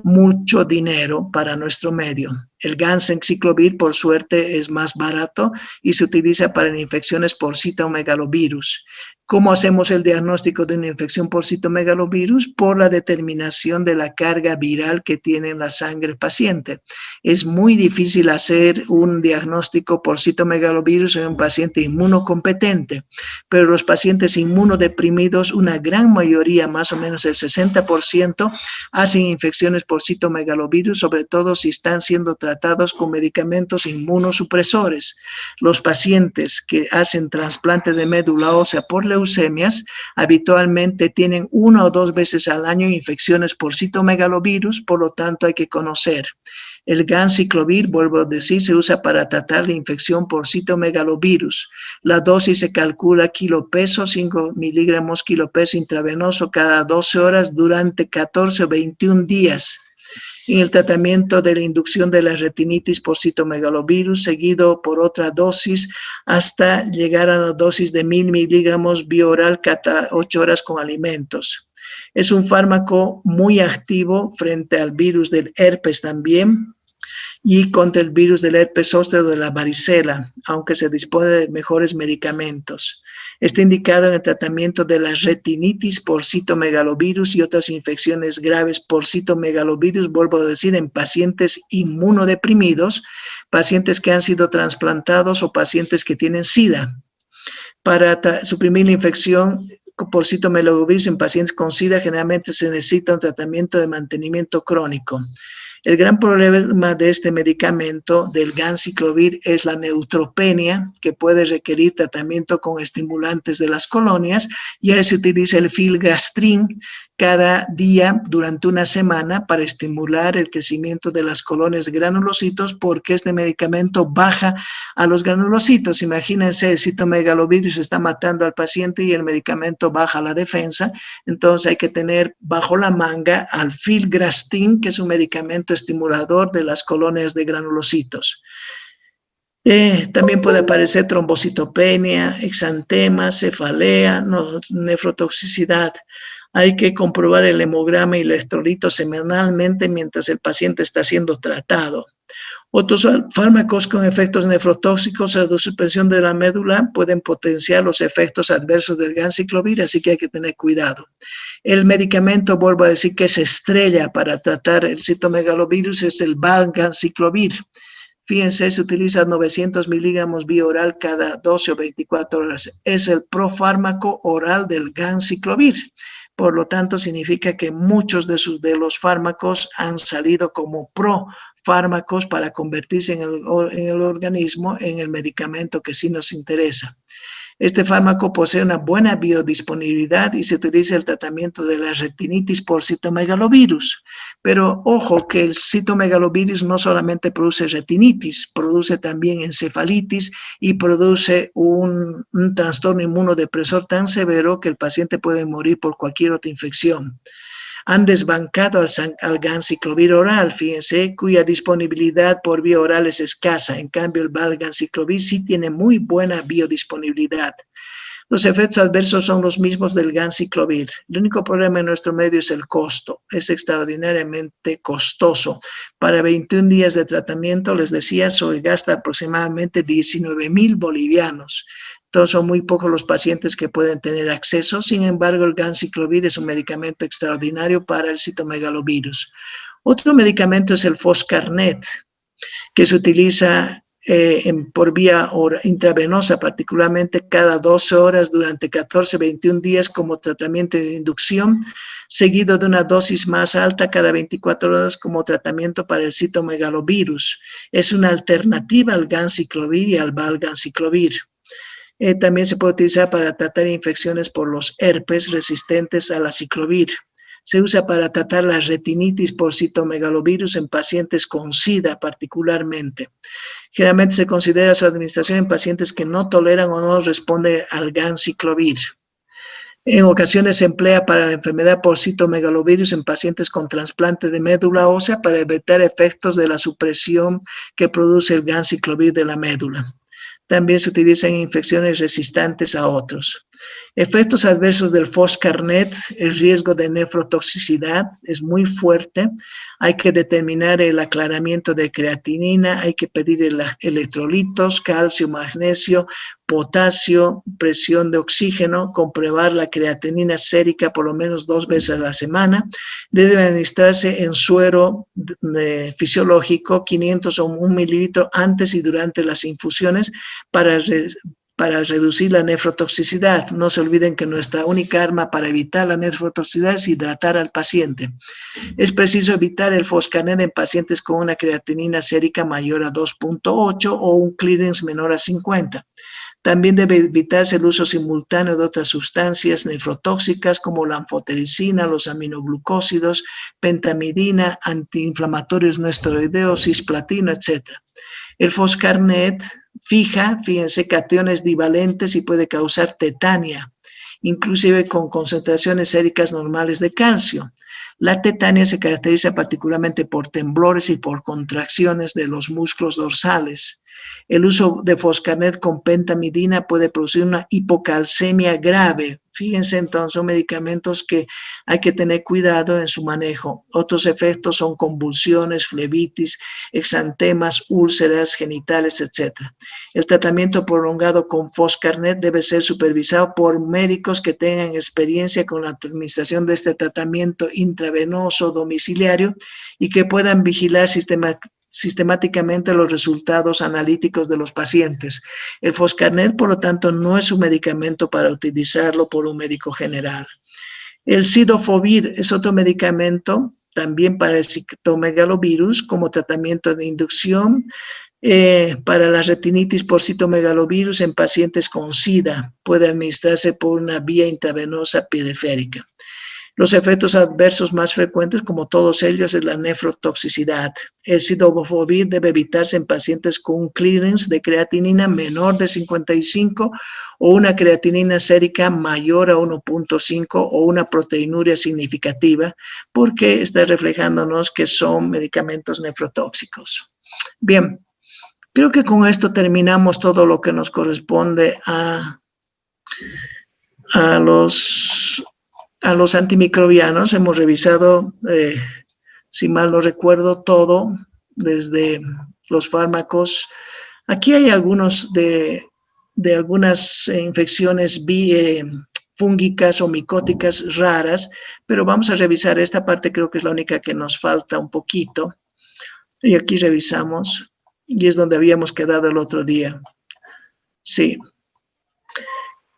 mucho dinero para nuestro medio. El ganciclovir, por suerte, es más barato y se utiliza para infecciones por citomegalovirus. ¿Cómo hacemos el diagnóstico de una infección por citomegalovirus? Por la determinación de la carga viral que tiene en la sangre el paciente. Es muy difícil hacer un diagnóstico por citomegalovirus en un paciente inmunocompetente, pero los pacientes inmunodeprimidos, una gran mayoría, más o menos el 60%, hacen infecciones por citomegalovirus, sobre todo si están siendo tratados con medicamentos inmunosupresores. Los pacientes que hacen trasplante de médula ósea por leucemias habitualmente tienen 1 o 2 veces al año infecciones por citomegalovirus, por lo tanto hay que conocer. El ganciclovir, vuelvo a decir, se usa para tratar la infección por citomegalovirus. La dosis se calcula kilopeso, 5 miligramos kilopeso intravenoso cada 12 horas durante 14 o 21 días. En el tratamiento de la inducción de la retinitis por citomegalovirus, seguido por otra dosis hasta llegar a la dosis de 1000 miligramos bioral cada 8 horas con alimentos. Es un fármaco muy activo frente al virus del herpes también y contra el virus del herpes zóster o de la varicela, aunque se dispone de mejores medicamentos. Está indicado en el tratamiento de la retinitis por citomegalovirus y otras infecciones graves por citomegalovirus, vuelvo a decir, en pacientes inmunodeprimidos, pacientes que han sido trasplantados o pacientes que tienen SIDA. Para suprimir la infección por citomegalovirus en pacientes con SIDA, generalmente se necesita un tratamiento de mantenimiento crónico. El gran problema de este medicamento, del ganciclovir, es la neutropenia, que puede requerir tratamiento con estimulantes de las colonias, y ahí se utiliza el filgrastim cada día durante una semana para estimular el crecimiento de las colonias de granulocitos, porque este medicamento baja a los granulocitos. Imagínense, el citomegalovirus está matando al paciente y el medicamento baja la defensa, entonces hay que tener bajo la manga al filgrastim, que es un medicamento estimulador de las colonias de granulocitos. También puede aparecer trombocitopenia, exantema, cefalea, nefrotoxicidad. Hay que comprobar el hemograma y el electrolito semanalmente mientras el paciente está siendo tratado. Otros fármacos con efectos nefrotóxicos o de suspensión de la médula pueden potenciar los efectos adversos del ganciclovir, así que hay que tener cuidado. El medicamento, vuelvo a decir, que se estrella para tratar el citomegalovirus es el valganciclovir. Fíjense, se utiliza 900 miligramos vía oral cada 12 o 24 horas. Es el profármaco oral del ganciclovir. Por lo tanto, significa que muchos de los fármacos han salido como profármacos para convertirse en el organismo en el medicamento que sí nos interesa. Este fármaco posee una buena biodisponibilidad y se utiliza el tratamiento de la retinitis por citomegalovirus. Pero ojo que el citomegalovirus no solamente produce retinitis, produce también encefalitis y produce un trastorno inmunodepresor tan severo que el paciente puede morir por cualquier otra infección. han desbancado al ganciclovir oral, fíjense, cuya disponibilidad por vía oral es escasa. En cambio, el valganciclovir sí tiene muy buena biodisponibilidad. Los efectos adversos son los mismos del ganciclovir. El único problema en nuestro medio es el costo. Es extraordinariamente costoso. Para 21 días de tratamiento, les decía, se gasta aproximadamente 19,000 bolivianos. Entonces, son muy pocos los pacientes que pueden tener acceso. Sin embargo, el ganciclovir es un medicamento extraordinario para el citomegalovirus. Otro medicamento es el Foscarnet, que se utiliza por vía intravenosa, particularmente cada 12 horas durante 14-21 días como tratamiento de inducción, seguido de una dosis más alta cada 24 horas como tratamiento para el citomegalovirus. Es una alternativa al ganciclovir y al valganciclovir. También se puede utilizar para tratar infecciones por los herpes resistentes al aciclovir. Se usa para tratar la retinitis por citomegalovirus en pacientes con SIDA particularmente. Generalmente se considera su administración en pacientes que no toleran o no responden al ganciclovir. En ocasiones se emplea para la enfermedad por citomegalovirus en pacientes con trasplante de médula ósea para evitar efectos de la supresión que produce el ganciclovir de la médula. También se utiliza en infecciones resistentes a otros. Efectos adversos del Foscarnet: el riesgo de nefrotoxicidad es muy fuerte. Hay que determinar el aclaramiento de creatinina, hay que pedir electrolitos, calcio, magnesio, potasio, presión de oxígeno, comprobar la creatinina sérica por lo menos 2 veces a la semana. Debe administrarse en suero fisiológico 500 o 1 mililitro antes y durante las infusiones para reducir la nefrotoxicidad. No se olviden que nuestra única arma para evitar la nefrotoxicidad es hidratar al paciente. Es preciso evitar el Foscarnet en pacientes con una creatinina sérica mayor a 2.8 o un clearance menor a 50. También debe evitarse el uso simultáneo de otras sustancias nefrotóxicas como la anfotericina, los aminoglucósidos, pentamidina, antiinflamatorios no esteroideos, cisplatino, etc. El Foscarnet fija, fíjense, cationes divalentes y puede causar tetania, inclusive con concentraciones séricas normales de calcio. La tetania se caracteriza particularmente por temblores y por contracciones de los músculos dorsales. El uso de Foscarnet con pentamidina puede producir una hipocalcemia grave. Fíjense, entonces, son medicamentos que hay que tener cuidado en su manejo. Otros efectos son convulsiones, flebitis, exantemas, úlceras genitales, etc. El tratamiento prolongado con Foscarnet debe ser supervisado por médicos que tengan experiencia con la administración de este tratamiento intravenoso domiciliario y que puedan vigilar sistemáticamente los resultados analíticos de los pacientes. El Foscarnet, por lo tanto, no es un medicamento para utilizarlo por un médico general. El Cidofovir es otro medicamento también para el citomegalovirus como tratamiento de inducción para la retinitis por citomegalovirus en pacientes con SIDA. Puede administrarse por una vía intravenosa periférica. Los efectos adversos más frecuentes, como todos ellos, es la nefrotoxicidad. El cidofovir debe evitarse en pacientes con un clearance de creatinina menor de 55 o una creatinina sérica mayor a 1.5 o una proteinuria significativa, porque está reflejándonos que son medicamentos nefrotóxicos. Bien, creo que con esto terminamos todo lo que nos corresponde a los antimicrobianos. Hemos revisado, si mal no recuerdo, todo, desde los fármacos. Aquí hay algunos de algunas infecciones fúngicas o micóticas raras, pero vamos a revisar esta parte, creo que es la única que nos falta un poquito. Y aquí revisamos, y es donde habíamos quedado el otro día. Sí.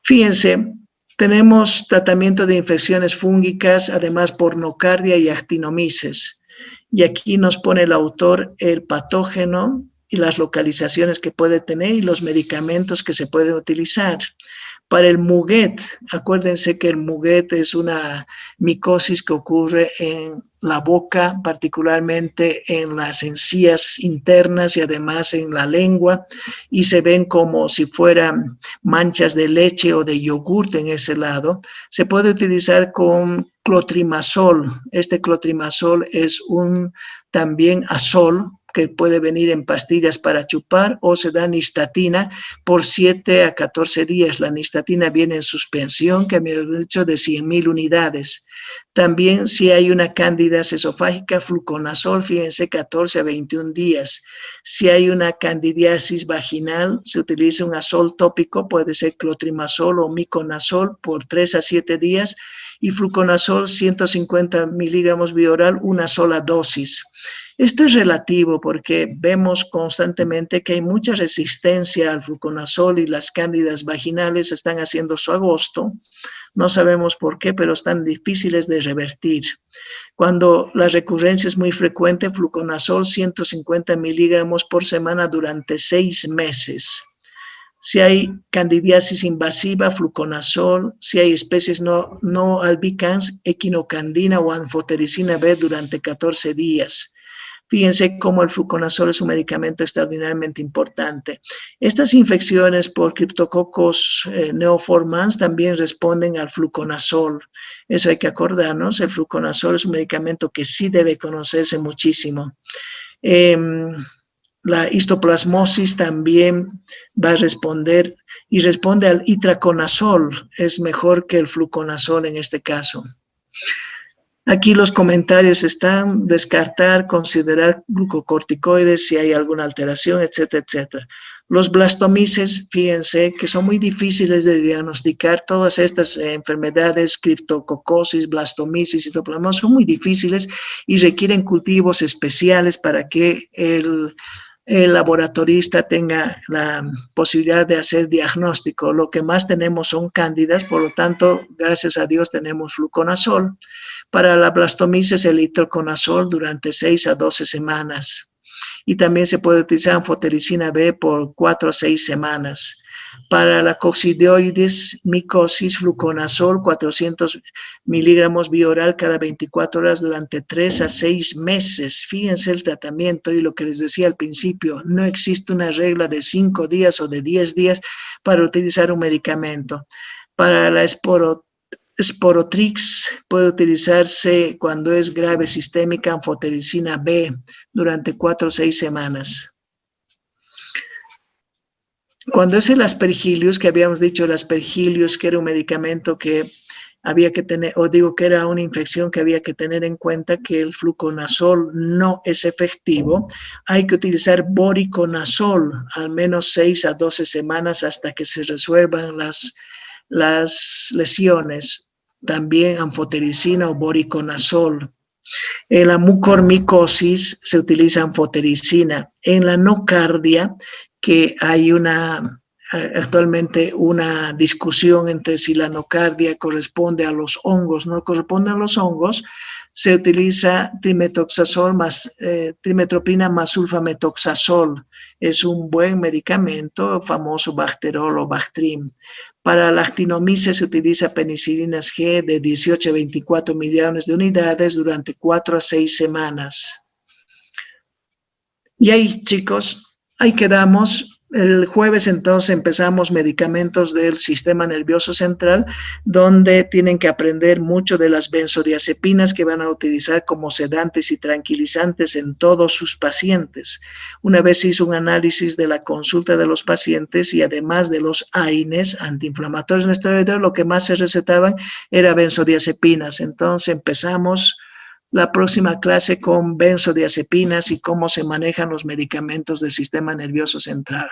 Fíjense, tenemos tratamiento de infecciones fúngicas, además por nocardia y actinomices. Y aquí nos pone el autor el patógeno y las localizaciones que puede tener y los medicamentos que se pueden utilizar. Para el Muguet, acuérdense que el Muguet es una micosis que ocurre en la boca, particularmente en las encías internas y además en la lengua, y se ven como si fueran manchas de leche o de yogurt en ese lado. Se puede utilizar con clotrimazol. Este clotrimazol es un también azol que puede venir en pastillas para chupar, o se da nistatina por 7 a 14 días. La nistatina viene en suspensión, que me he dicho, de 100.000 unidades. También si hay una candidez esofágica, fluconazol, fíjense, 14 a 21 días. Si hay una candidiasis vaginal, se utiliza un azol tópico, puede ser clotrimazol o miconazol por 3 a 7 días, y fluconazol 150 miligramos vía oral, una sola dosis. Esto es relativo porque vemos constantemente que hay mucha resistencia al fluconazol y las cándidas vaginales están haciendo su agosto. No sabemos por qué, pero están difíciles de revertir. Cuando la recurrencia es muy frecuente, fluconazol 150 miligramos por semana durante 6 meses. Si hay candidiasis invasiva, fluconazol. Si hay especies no albicans, equinocandina o anfotericina B durante 14 días. Fíjense cómo el fluconazol es un medicamento extraordinariamente importante. Estas infecciones por Cryptococcus neoformans también responden al fluconazol. Eso hay que acordarnos. El fluconazol es un medicamento que sí debe conocerse muchísimo. La histoplasmosis también va a responder y responde al itraconazol. Es mejor que el fluconazol en este caso. Aquí los comentarios están: descartar, considerar glucocorticoides si hay alguna alteración, etcétera, etcétera. Los blastomices, fíjense que son muy difíciles de diagnosticar. Todas estas enfermedades, criptococosis, blastomisis, citoplasmosis, son muy difíciles y requieren cultivos especiales para que el laboratorista tenga la posibilidad de hacer diagnóstico. Lo que más tenemos son cándidas, por lo tanto, gracias a Dios tenemos fluconazol. Para la blastomisis, el itraconazol durante 6 a 12 semanas. Y también se puede utilizar anfotericina B por 4 a 6 semanas. Para la coccidioides, micosis, fluconazol, 400 miligramos vía oral cada 24 horas durante 3 a 6 meses. Fíjense el tratamiento y lo que les decía al principio, no existe una regla de 5 días o de 10 días para utilizar un medicamento. Para la Sporotrix puede utilizarse cuando es grave sistémica, anfotericina B durante 4 o 6 semanas. Cuando es el aspergillus, que habíamos dicho el aspergillus, que era un medicamento que había que tener, o digo que era una infección que había que tener en cuenta que el fluconazol no es efectivo, hay que utilizar voriconazol al menos 6 a 12 semanas hasta que se resuelvan las lesiones. También anfotericina o voriconazol. En la mucormicosis se utiliza anfotericina. En la nocardia, que hay actualmente una discusión entre si la nocardia corresponde a los hongos, no corresponde a los hongos, se utiliza trimetoxazol más trimetoprim más sulfametoxazol. Es un buen medicamento, famoso Bacterol o Bactrim. Para la actinomices se utiliza penicilinas G de 18 a 24 millones de unidades durante 4 a 6 semanas. Y ahí, chicos, ahí quedamos. El jueves entonces empezamos medicamentos del sistema nervioso central, donde tienen que aprender mucho de las benzodiazepinas que van a utilizar como sedantes y tranquilizantes en todos sus pacientes. Una vez hizo un análisis de la consulta de los pacientes y además de los AINES, antiinflamatorios no esteroideos, lo que más se recetaban era benzodiazepinas. Entonces empezamos la próxima clase con benzodiazepinas y cómo se manejan los medicamentos del sistema nervioso central.